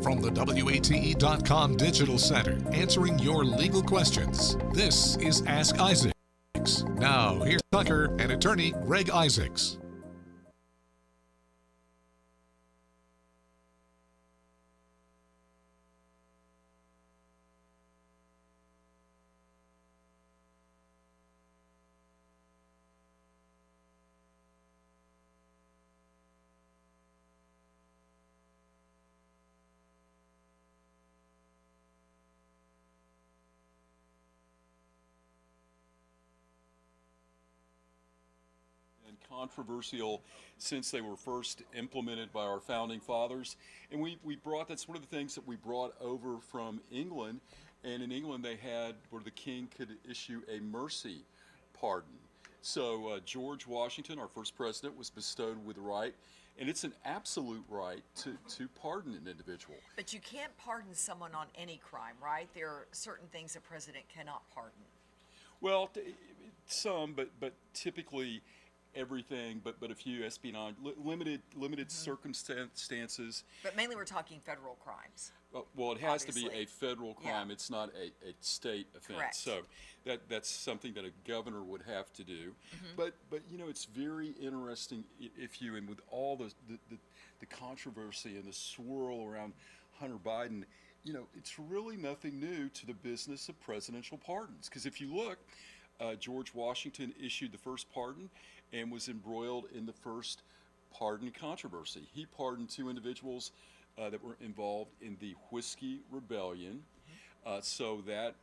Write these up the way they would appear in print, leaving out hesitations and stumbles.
From the WATE.com Digital Center, answering your legal questions, this is Ask Isaacs. Now, here's Tucker and attorney Greg Isaacs. Controversial since they were first implemented by our founding fathers, and that's one of the things that we brought over from England. And in England they had where the king could issue a mercy pardon. So George Washington, our first president, was bestowed with the right, and it's an absolute right to pardon an individual. But you can't pardon someone on any crime, right? There are certain things a president cannot pardon. Well, some, but typically everything, but a few espionage, limited circumstances. But mainly we're talking federal crimes. Well, it has obviously to be a federal crime. Yeah. It's not a state offense. Correct. So that's something that a governor would have to do. But you know, it's very interesting and with all the controversy and the swirl around Hunter Biden, you know, it's really nothing new to the business of presidential pardons. Because if you look, George Washington issued the first pardon and was embroiled in the first pardon controversy. He pardoned two individuals that were involved in the Whiskey Rebellion. So that,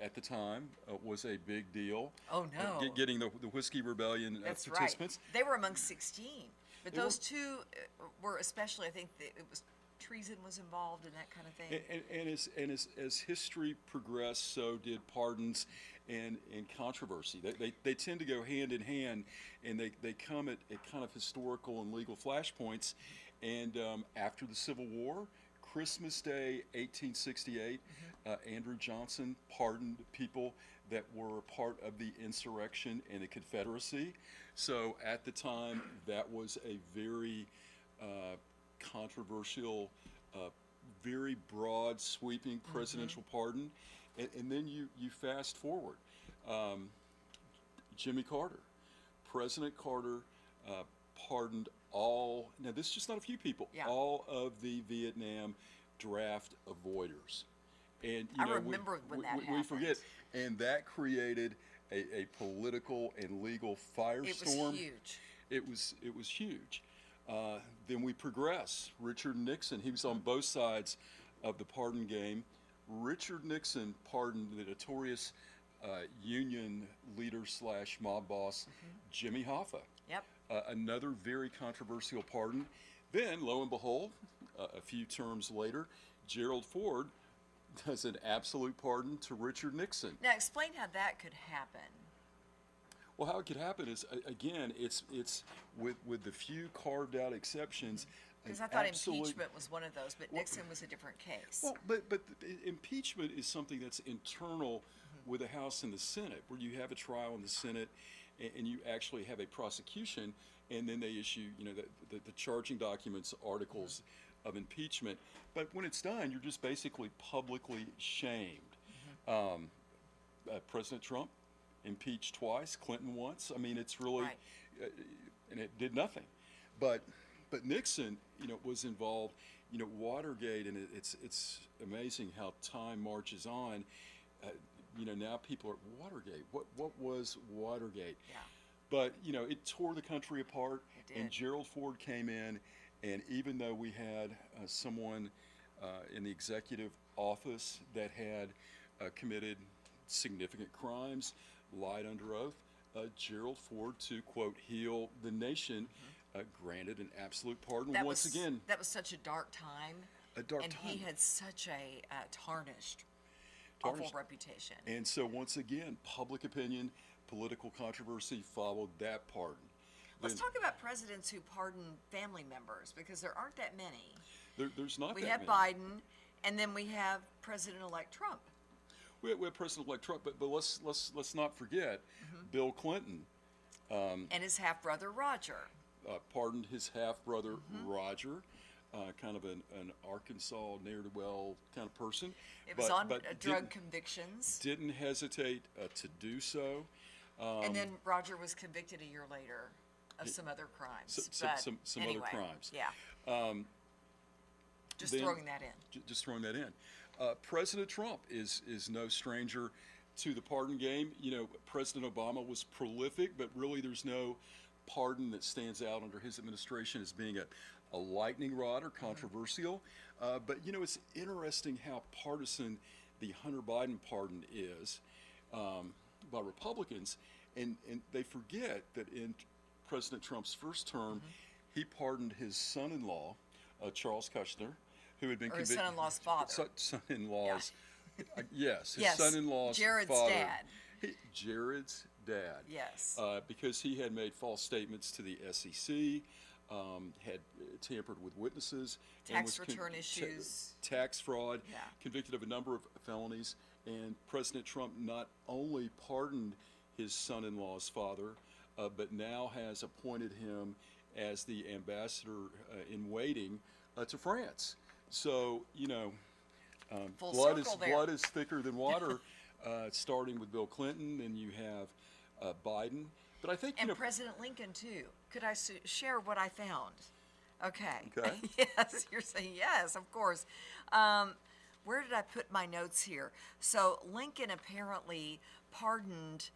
at the time, was a big deal. Oh, no. Getting the Whiskey Rebellion That's participants. Right. They were among 16. But They those two were especially, I think, it was treason was involved in that kind of thing. And as history progressed, so did pardons and controversy. They tend to go hand in hand, and they come at kind of historical and legal flashpoints. And after the Civil War, Christmas Day, 1868, Andrew Johnson pardoned people that were part of the insurrection and the Confederacy. So at the time, that was a very controversial, very broad, sweeping presidential pardon. And then you fast forward. Jimmy Carter. President Carter pardoned all, now this is just not a few people, all of the Vietnam draft avoiders. And you know, remember when that happened. We forget. And that created a political and legal firestorm. It was huge. It was huge. Then we progress. Richard Nixon, he was on both sides of the pardon game. Richard Nixon pardoned the notorious union leader / mob boss, Jimmy Hoffa. Yep. Another very controversial pardon. Then, lo and behold, a few terms later, Gerald Ford does an absolute pardon to Richard Nixon. Now, explain how that could happen. Well, how it could happen is, again, it's with the few carved out exceptions. Because I thought impeachment was one of those, but Nixon was a different case. Well, but impeachment is something that's internal with the House and the Senate, where you have a trial in the Senate and you actually have a prosecution, and then they issue, you know, the charging documents, articles of impeachment. But when it's done, you're just basically publicly shamed. President Trump impeached twice, Clinton once. I mean, it's really, and it did nothing. But Nixon, you know, was involved. You know, Watergate, and it's amazing how time marches on. You know, now people are Watergate. What was Watergate? Yeah. But you know, it tore the country apart. It did. And Gerald Ford came in, and even though we had someone in the executive office that had committed significant crimes, lied under oath, Gerald Ford, to quote, heal the nation, granted an absolute pardon. That was such a dark time. And he had such a tarnished, awful reputation. And so once again, public opinion, political controversy followed that pardon. Let's talk about presidents who pardon family members, because there aren't that many. There's not that many. We have Biden, and then we have President-elect Trump. We have President-elect Trump, but let's not forget Bill Clinton. And his half-brother Roger. Pardoned his half-brother Roger. kind of an Arkansas, ne'er-do-well kind of person. It was on drug didn't, convictions. Didn't hesitate to do so. And then Roger was convicted a year later of some other crimes. Some anyway, other crimes. Yeah. Just throwing that in. Just throwing that in. President Trump is no stranger to the pardon game. You know, President Obama was prolific, but really there's no pardon that stands out under his administration as being a lightning rod or controversial. But, you know, it's interesting how partisan the Hunter Biden pardon is by Republicans. And they forget that in President Trump's first term, he pardoned his son-in-law, Charles Kushner, who had been convicted. His son-in-law's father. Son-in-law's, yeah. Yes, his yes. son-in-law's Jared's father. dad. Jared's dad. Yes. Because he had made false statements to the SEC, had tampered with witnesses. Tax return issues. Tax fraud, yeah. Convicted of a number of felonies. And President Trump not only pardoned his son-in-law's father, but now has appointed him as the ambassador in waiting to France. So, you know, blood is thicker than water, starting with Bill Clinton, then you have Biden. But I think, and President Lincoln, too. Could I share what I found? Okay. Okay. Yes, you're saying yes, of course. Where did I put my notes here? So Lincoln apparently pardoned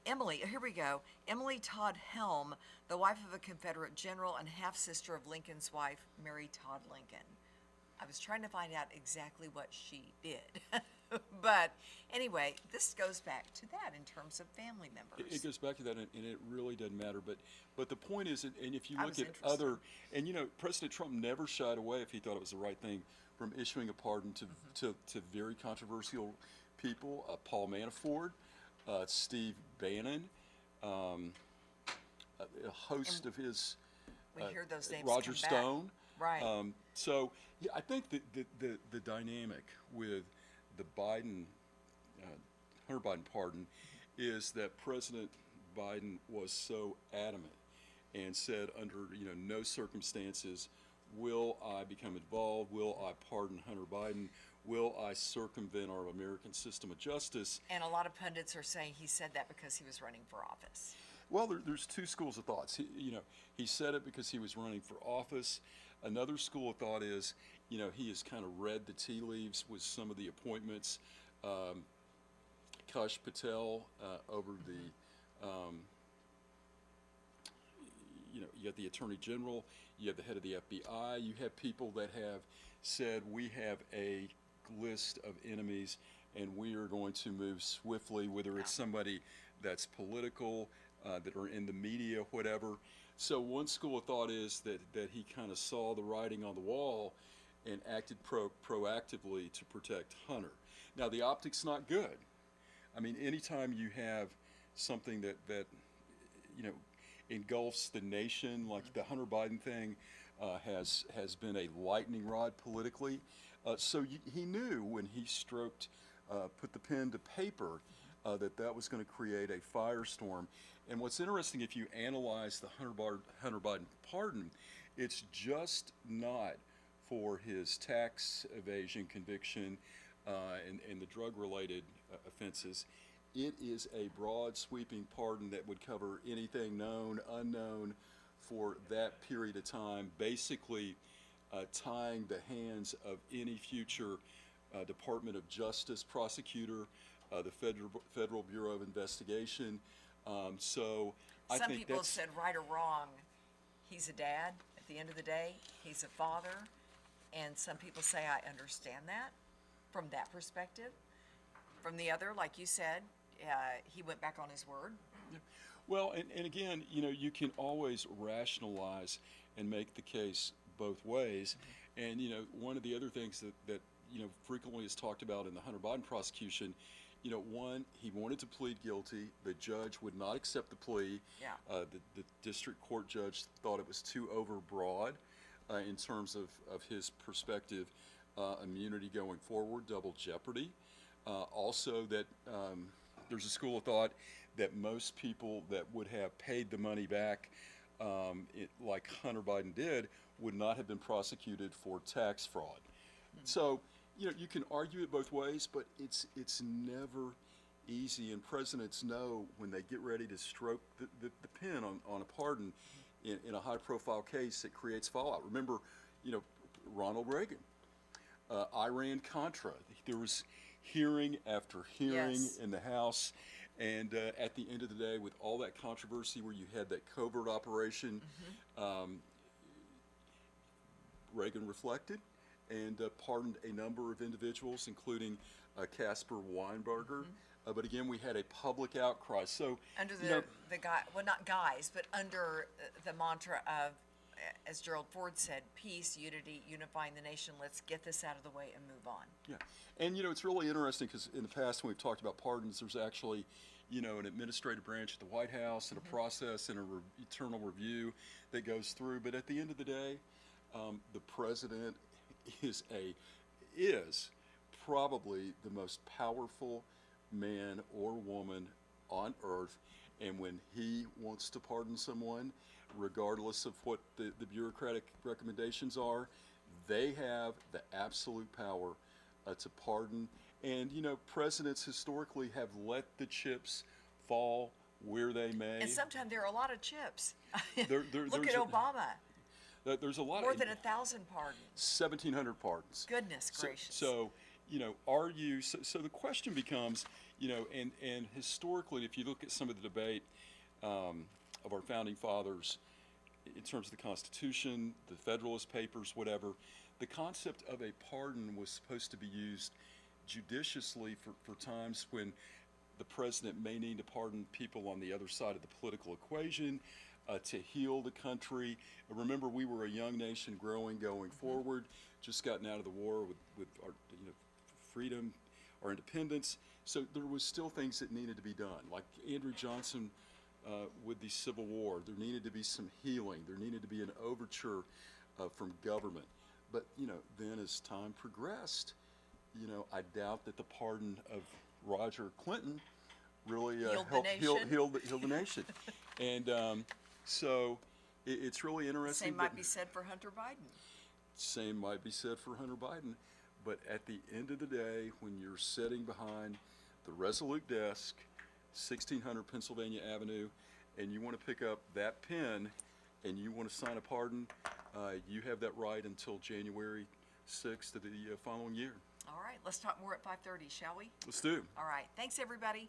Emily, here we go, Emily Todd Helm, the wife of a Confederate general and half-sister of Lincoln's wife, Mary Todd Lincoln. I was trying to find out exactly what she did. But anyway, this goes back to that in terms of family members. It goes back to that, and it really doesn't matter. But the point is, and if you look at other, and you know, President Trump never shied away if he thought it was the right thing from issuing a pardon to very controversial people, Paul Manafort, Steve Bannon, a host of his, we hear those names Roger come Stone. Back. Right. So yeah, I think the dynamic with the Biden, Hunter Biden pardon is that President Biden was so adamant and said under no circumstances will I become involved, will I pardon Hunter Biden, will I circumvent our American system of justice. And a lot of pundits are saying he said that because he was running for office. Well, there's two schools of thoughts. He said it because he was running for office. Another school of thought is, he has kind of read the tea leaves with some of the appointments. Kash Patel over the, you got the Attorney General, you have the head of the FBI, you have people that have said we have a list of enemies and we are going to move swiftly, whether it's somebody that's political, that are in the media, whatever. So one school of thought is that he kind of saw the writing on the wall and acted proactively to protect Hunter. Now the optic's not good. I mean, anytime you have something that engulfs the nation, like the Hunter Biden thing has been a lightning rod politically. So he knew when he put the pen to paper that was going to create a firestorm. And what's interesting, if you analyze the Hunter Biden pardon, it's just not for his tax evasion conviction and the drug-related offenses. It is a broad, sweeping pardon that would cover anything known, unknown for that period of time, basically tying the hands of any future Department of Justice prosecutor, the Federal Bureau of Investigation. So I some think people have said, right or wrong, he's a dad. At the end of the day, he's a father. And some people say, I understand that from that perspective. From the other, like you said, he went back on his word. Yeah. Well, and again, you can always rationalize and make the case both ways. Mm-hmm. And, one of the other things that frequently is talked about in the Hunter Biden prosecution, one, he wanted to plead guilty. The judge would not accept the plea. Yeah. The district court judge thought it was too overbroad in terms of his perspective, immunity going forward, double jeopardy. Also that there's a school of thought that most people that would have paid the money back like Hunter Biden did, would not have been prosecuted for tax fraud. So, you can argue it both ways, but it's never easy. And presidents know when they get ready to stroke the pen on a pardon in a high-profile case, it creates fallout. Remember, Ronald Reagan, Iran-Contra. There was hearing after hearing Yes. in the House. And at the end of the day, with all that controversy where you had that covert operation, Reagan reflected and pardoned a number of individuals, including Casper Weinberger. But again, we had a public outcry. So Under the guy, well, not guys, but under the mantra of, as Gerald Ford said, peace, unity, unifying the nation. Let's get this out of the way and move on. yeah, and it's really interesting because in the past when we've talked about pardons, there's actually an administrative branch at the White House and a process and a eternal review that goes through. But at the end of the day, the president is probably the most powerful man or woman on earth, and when he wants to pardon someone, regardless of what the bureaucratic recommendations are, they have the absolute power to pardon. And presidents historically have let the chips fall where they may. And sometimes there are a lot of chips. Look Look at Obama. There's a lot More of than 1,000 pardons. 1,700 pardons. Goodness gracious. So are you? So the question becomes, and historically, if you look at some of the debate of our founding fathers, in terms of the Constitution, the Federalist Papers, whatever, the concept of a pardon was supposed to be used judiciously for times when the president may need to pardon people on the other side of the political equation, to heal the country. Remember, we were a young nation going forward, just gotten out of the war with our freedom, our independence. So there was still things that needed to be done, like Andrew Johnson with the Civil War. There needed to be some healing. There needed to be an overture from government. But then as time progressed, I doubt that the pardon of Roger Clinton really helped heal the nation. And so it's really interesting. Same might be said for Hunter Biden. Same might be said for Hunter Biden. But at the end of the day, when you're sitting behind the Resolute desk, 1600 Pennsylvania Avenue, and you want to pick up that pen and you want to sign a pardon, you have that right until January 6th of the following year. All right, let's talk more at 5:30, shall we? Let's do. All right, thanks everybody.